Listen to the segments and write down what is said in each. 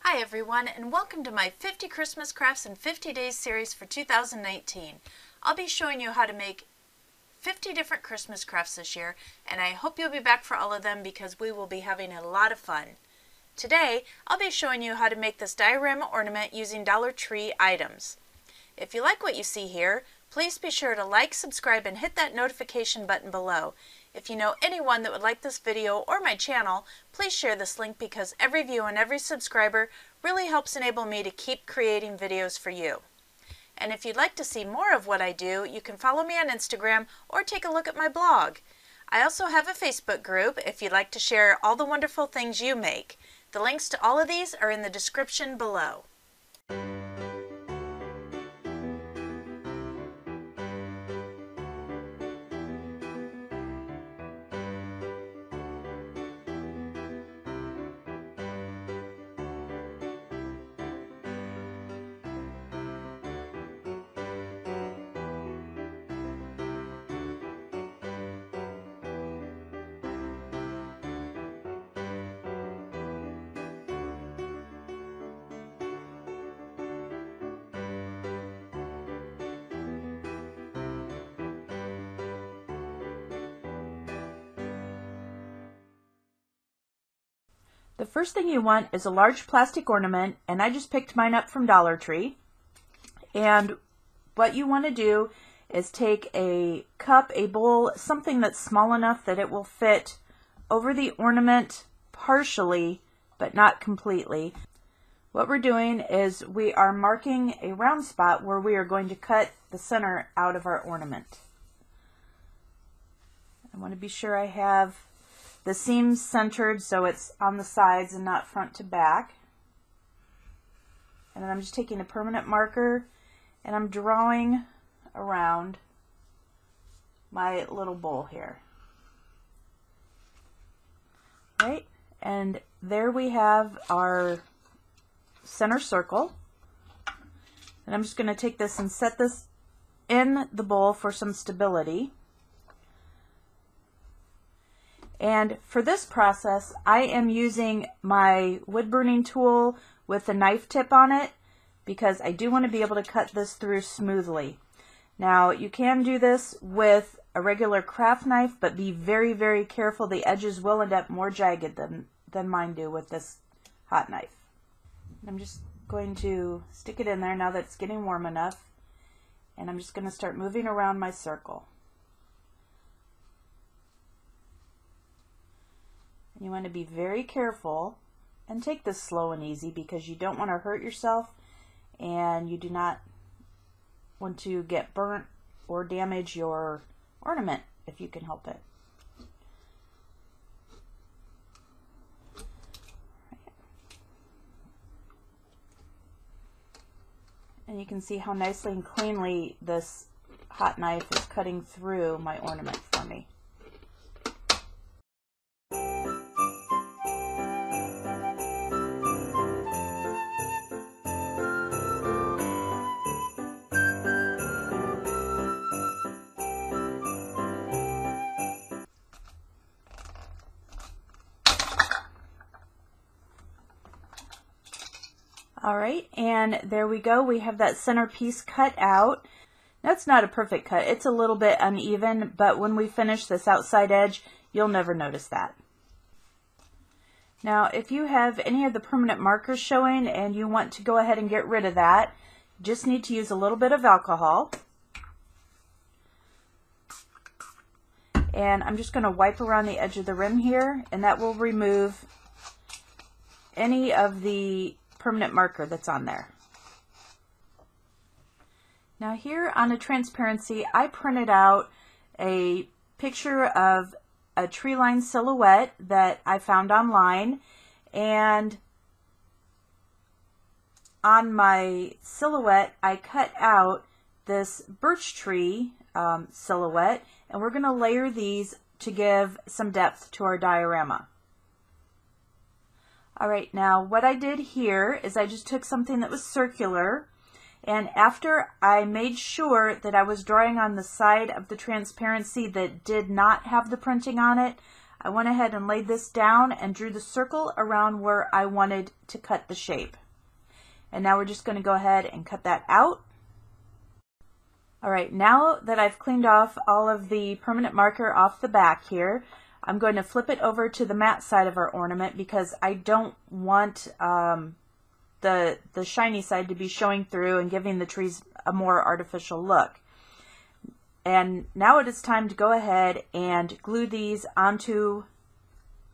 Hi everyone, and welcome to my 50 Christmas Crafts in 50 Days series for 2019. I'll be showing you how to make 50 different Christmas crafts this year, and I hope you'll be back for all of them because we will be having a lot of fun. Today, I'll be showing you how to make this diorama ornament using Dollar Tree items. If you like what you see here, please be sure to like, subscribe, and hit that notification button below. If you know anyone that would like this video or my channel, please share this link because every view and every subscriber really helps enable me to keep creating videos for you. And if you'd like to see more of what I do, you can follow me on Instagram or take a look at my blog. I also have a Facebook group if you'd like to share all the wonderful things you make. The links to all of these are in the description below. The first thing you want is a large plastic ornament, and I just picked mine up from Dollar Tree. And what you want to do is take a cup, a bowl, something that's small enough that it will fit over the ornament partially, but not completely. What we're doing is we are marking a round spot where we are going to cut the center out of our ornament. I want to be sure I have the seams centered so it's on the sides and not front to back. And then I'm just taking a permanent marker and I'm drawing around my little bowl here. Right? And there we have our center circle. And I'm just going to take this and set this in the bowl for some stability. And for this process, I am using my wood burning tool with a knife tip on it because I do want to be able to cut this through smoothly. Now, you can do this with a regular craft knife, but be very, very careful. The edges will end up more jagged than mine do with this hot knife. I'm just going to stick it in there now that it's getting warm enough, and I'm just going to start moving around my circle. You want to be very careful and take this slow and easy because you don't want to hurt yourself and you do not want to get burnt or damage your ornament if you can help it. And you can see how nicely and cleanly this hot knife is cutting through my ornament for me. Alright, and there we go. We have that center piece cut out. That's not a perfect cut. It's a little bit uneven, but when we finish this outside edge, you'll never notice that. Now, if you have any of the permanent markers showing and you want to go ahead and get rid of that, you just need to use a little bit of alcohol. And I'm just going to wipe around the edge of the rim here, and that will remove any of the permanent marker that's on there. Now here on a transparency, I printed out a picture of a tree line silhouette that I found online, and on my silhouette I cut out this birch tree silhouette, and we're going to layer these to give some depth to our diorama. Alright, now what I did here is I just took something that was circular, and after I made sure that I was drawing on the side of the transparency that did not have the printing on it, I went ahead and laid this down and drew the circle around where I wanted to cut the shape. And now we're just going to go ahead and cut that out. Alright, now that I've cleaned off all of the permanent marker off the back here, I'm going to flip it over to the matte side of our ornament because I don't want the shiny side to be showing through and giving the trees a more artificial look. And now it is time to go ahead and glue these onto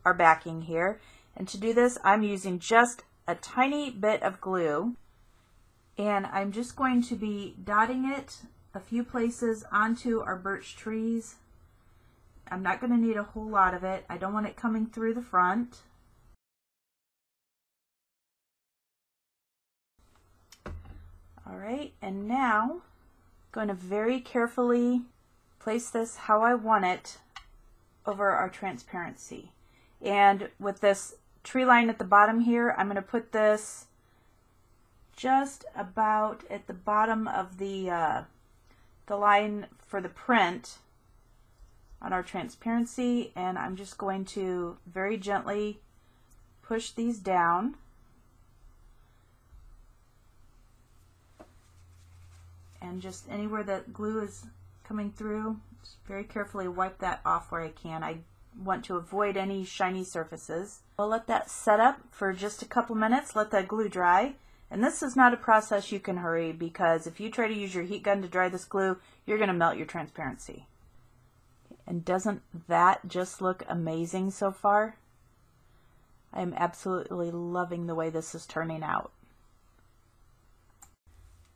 our backing here. And to do this, I'm using just a tiny bit of glue, and I'm just going to be dotting it a few places onto our birch trees. I'm not going to need a whole lot of it. I don't want it coming through the front. Alright, and now I'm going to very carefully place this how I want it over our transparency. And with this tree line at the bottom here, I'm going to put this just about at the bottom of the line for the print on our transparency, and I'm just going to very gently push these down. And just anywhere that glue is coming through, just very carefully wipe that off where I can. I want to avoid any shiny surfaces. We'll let that set up for just a couple minutes, let that glue dry. And this is not a process you can hurry, because if you try to use your heat gun to dry this glue, you're going to melt your transparency. And doesn't that just look amazing so far? I am absolutely loving the way this is turning out.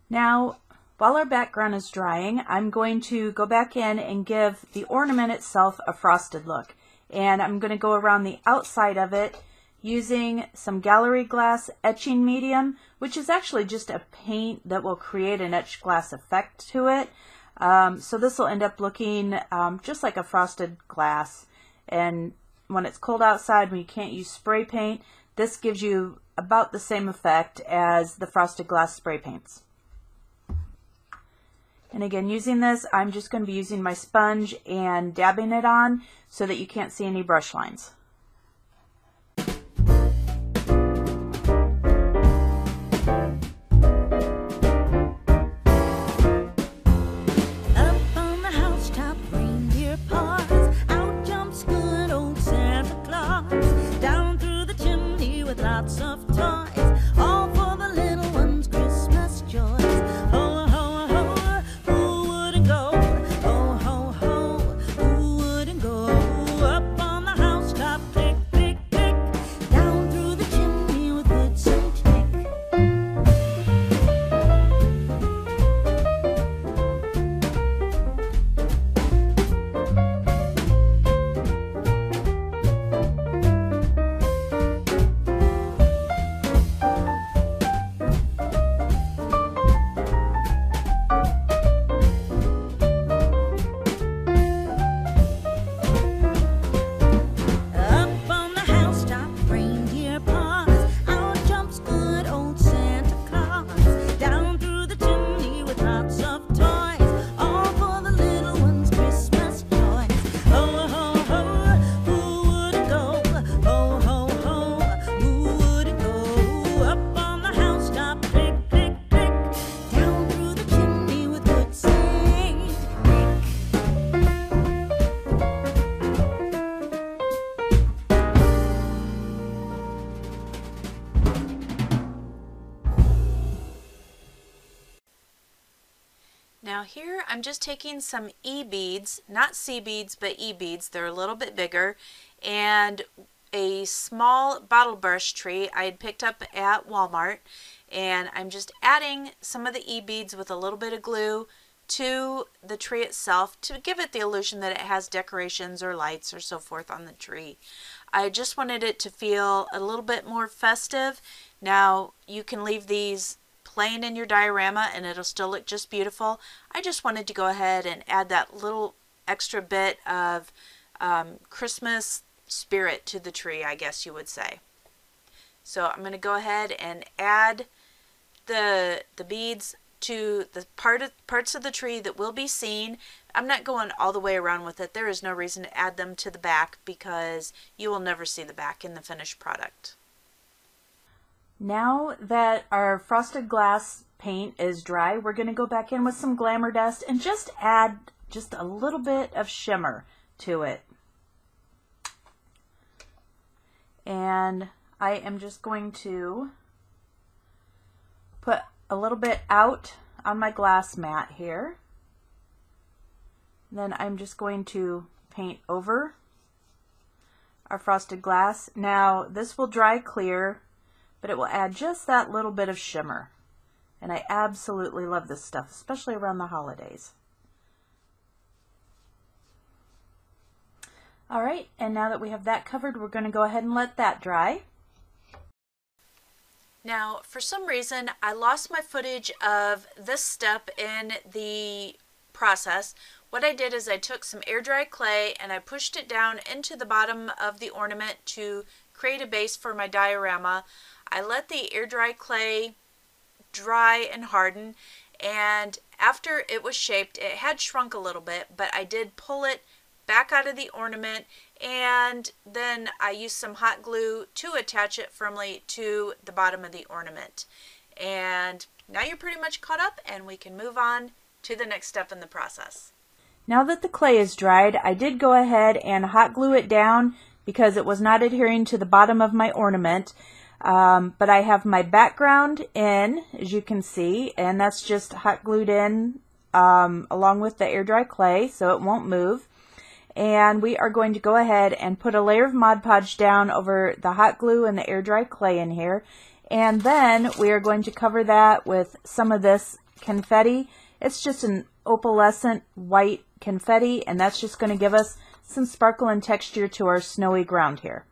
Now, while our background is drying, I'm going to go back in and give the ornament itself a frosted look. And I'm going to go around the outside of it using some gallery glass etching medium, which is actually just a paint that will create an etched glass effect to it. So this will end up looking just like a frosted glass. And when it's cold outside, when you can't use spray paint, this gives you about the same effect as the frosted glass spray paints. And again, using this, I'm just going to be using my sponge and dabbing it on so that you can't see any brush lines. Now here I'm just taking some E-beads, not C beads, but E-beads. They're a little bit bigger, and a small bottle brush tree I had picked up at Walmart, and I'm just adding some of the E-beads with a little bit of glue to the tree itself to give it the illusion that it has decorations or lights or so forth on the tree. I just wanted it to feel a little bit more festive. Now you can leave these plain in your diorama and it'll still look just beautiful. I just wanted to go ahead and add that little extra bit of Christmas spirit to the tree, I guess you would say. So I'm going to go ahead and add the beads to the parts of the tree that will be seen. I'm not going all the way around with it. There is no reason to add them to the back because you will never see the back in the finished product. Now that our frosted glass paint is dry, we're going to go back in with some Glamour Dust and just add just a little bit of shimmer to it. And I am just going to put a little bit out on my glass mat here. Then I'm just going to paint over our frosted glass. Now this will dry clear, but it will add just that little bit of shimmer. And I absolutely love this stuff, especially around the holidays. All right, and now that we have that covered, we're going to go ahead and let that dry. Now, for some reason, I lost my footage of this step in the process. What I did is I took some air dry clay and I pushed it down into the bottom of the ornament to create a base for my diorama. I let the air dry clay dry and harden, and after it was shaped, it had shrunk a little bit, but I did pull it back out of the ornament, and then I used some hot glue to attach it firmly to the bottom of the ornament. And now you're pretty much caught up, and we can move on to the next step in the process. Now that the clay is dried, I did go ahead and hot glue it down because it was not adhering to the bottom of my ornament. But I have my background in, as you can see, and that's just hot glued in along with the air dry clay so it won't move. And we are going to go ahead and put a layer of Mod Podge down over the hot glue and the air dry clay in here. And then we are going to cover that with some of this confetti. It's just an opalescent white confetti, and that's just going to give us some sparkle and texture to our snowy ground here.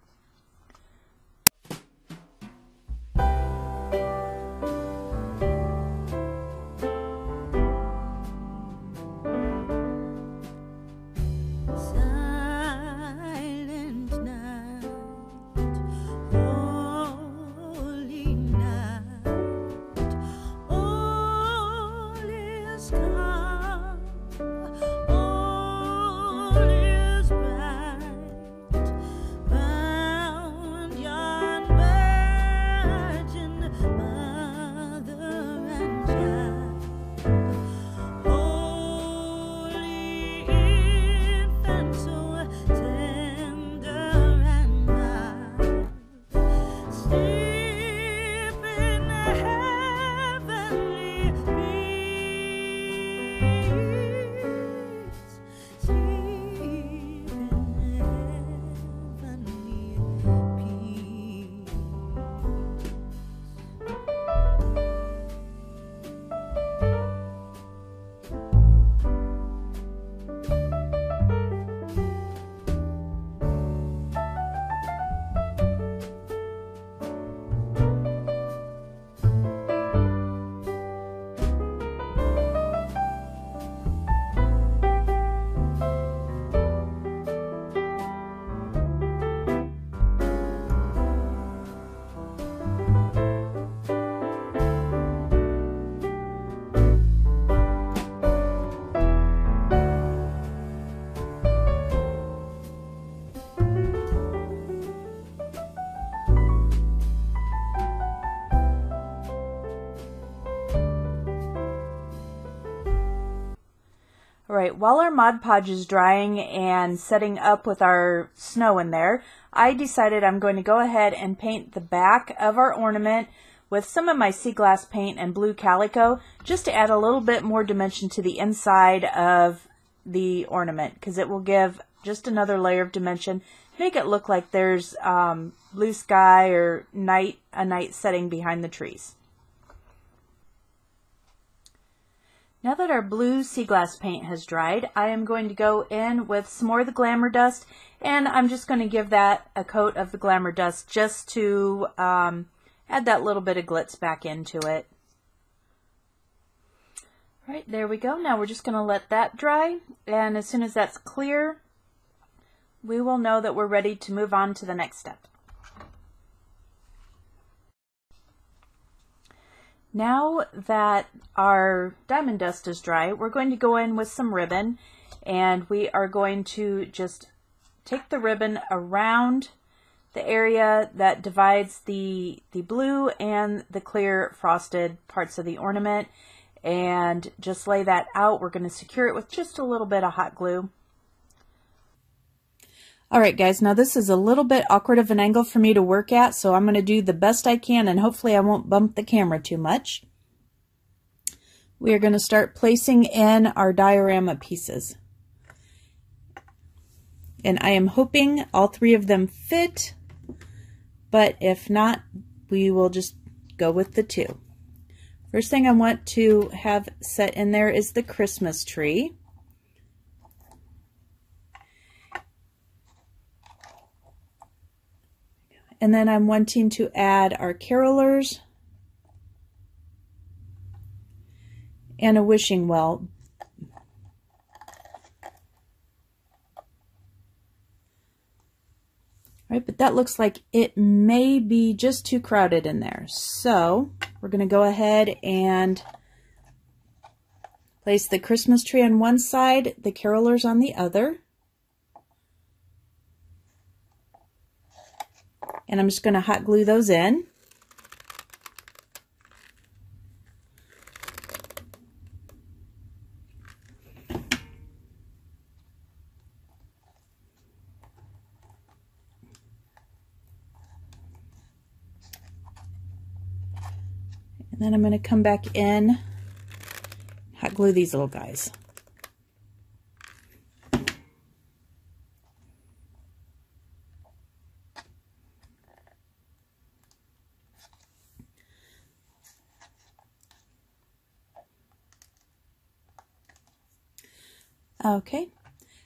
Alright, while our Mod Podge is drying and setting up with our snow in there, I decided I'm going to go ahead and paint the back of our ornament with some of my sea glass paint and blue calico, just to add a little bit more dimension to the inside of the ornament, because it will give just another layer of dimension, make it look like there's blue sky or a night setting behind the trees. Now that our blue sea glass paint has dried, I am going to go in with some more of the Glamour Dust, and I'm just going to give that a coat of the Glamour Dust just to add that little bit of glitz back into it. All right, there we go. Now we're just going to let that dry, and as soon as that's clear, we will know that we're ready to move on to the next step. Now that our diamond dust is dry, we're going to go in with some ribbon, and we are going to just take the ribbon around the area that divides the blue and the clear frosted parts of the ornament, and just lay that out. We're going to secure it with just a little bit of hot glue. Alright guys, now this is a little bit awkward of an angle for me to work at, so I'm going to do the best I can, and hopefully I won't bump the camera too much. We are going to start placing in our diorama pieces. And I am hoping all three of them fit, but if not, we will just go with the two. First thing I want to have set in there is the Christmas tree. And then I'm wanting to add our carolers and a wishing well. All right, but that looks like it may be just too crowded in there. So we're going to go ahead and place the Christmas tree on one side, the carolers on the other. And I'm just going to hot glue those in. And then I'm going to come back in, hot glue these little guys. Okay,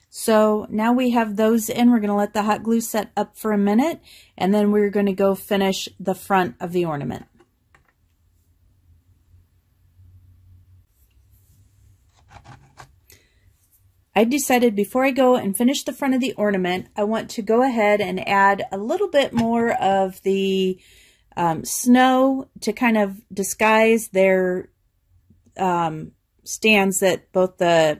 so now we have those in. We're going to let the hot glue set up for a minute, and then we're going to go finish the front of the ornament. I decided before I go and finish the front of the ornament, I want to go ahead and add a little bit more of the snow to kind of disguise their stands that both the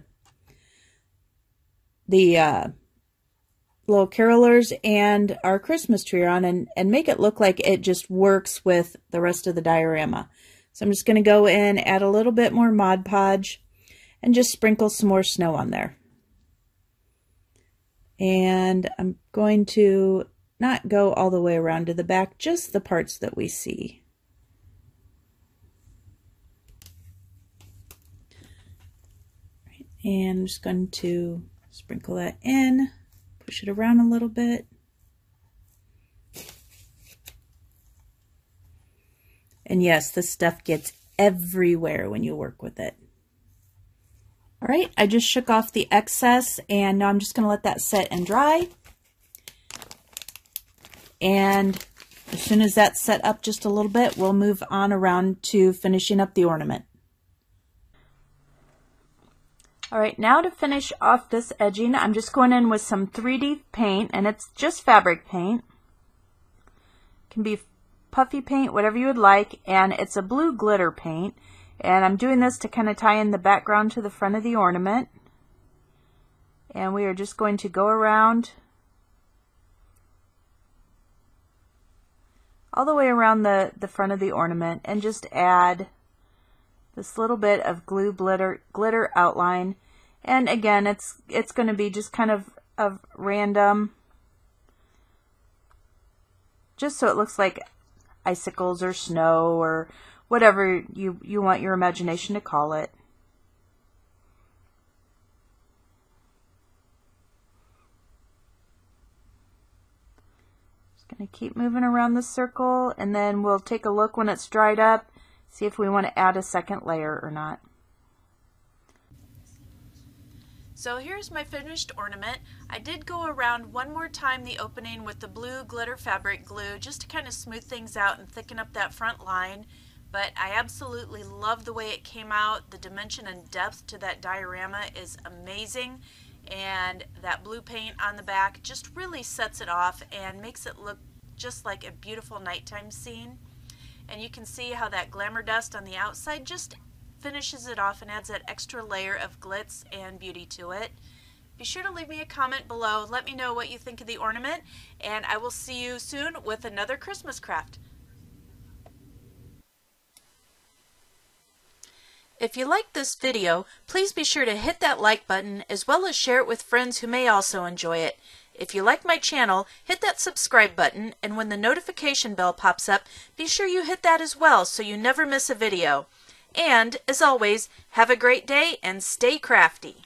little carolers and our Christmas tree are on, and make it look like it just works with the rest of the diorama. So I'm just going to go in, add a little bit more Mod Podge, and just sprinkle some more snow on there. And I'm going to not go all the way around to the back, just the parts that we see. Right, and I'm just going to sprinkle that in, push it around a little bit. And yes, this stuff gets everywhere when you work with it. All right, I just shook off the excess, and now I'm just going to let that set and dry. And as soon as that's set up just a little bit, we'll move on around to finishing up the ornament. All right, now to finish off this edging, I'm just going in with some 3D paint, and it's just fabric paint. It can be puffy paint, whatever you would like, and it's a blue glitter paint. And I'm doing this to kind of tie in the background to the front of the ornament. And we are just going to go around all the way around the front of the ornament and just add this little bit of glue glitter outline. And again, it's going to be just kind of random, just so it looks like icicles or snow or whatever you want your imagination to call it. Just going to keep moving around the circle, and then we'll take a look when it's dried up, see if we want to add a second layer or not. So here's my finished ornament. I did go around one more time the opening with the blue glitter fabric glue just to kind of smooth things out and thicken up that front line. But I absolutely love the way it came out. The dimension and depth to that diorama is amazing, and that blue paint on the back just really sets it off and makes it look just like a beautiful nighttime scene. and you can see how that Glamour Dust on the outside just finishes it off and adds that extra layer of glitz and beauty to it. Be sure to leave me a comment below. Let me know what you think of the ornament, and I will see you soon with another Christmas craft. If you liked this video, please be sure to hit that like button as well as share it with friends who may also enjoy it. If you like my channel, hit that subscribe button, and when the notification bell pops up, be sure you hit that as well so you never miss a video. And, as always, have a great day and stay crafty.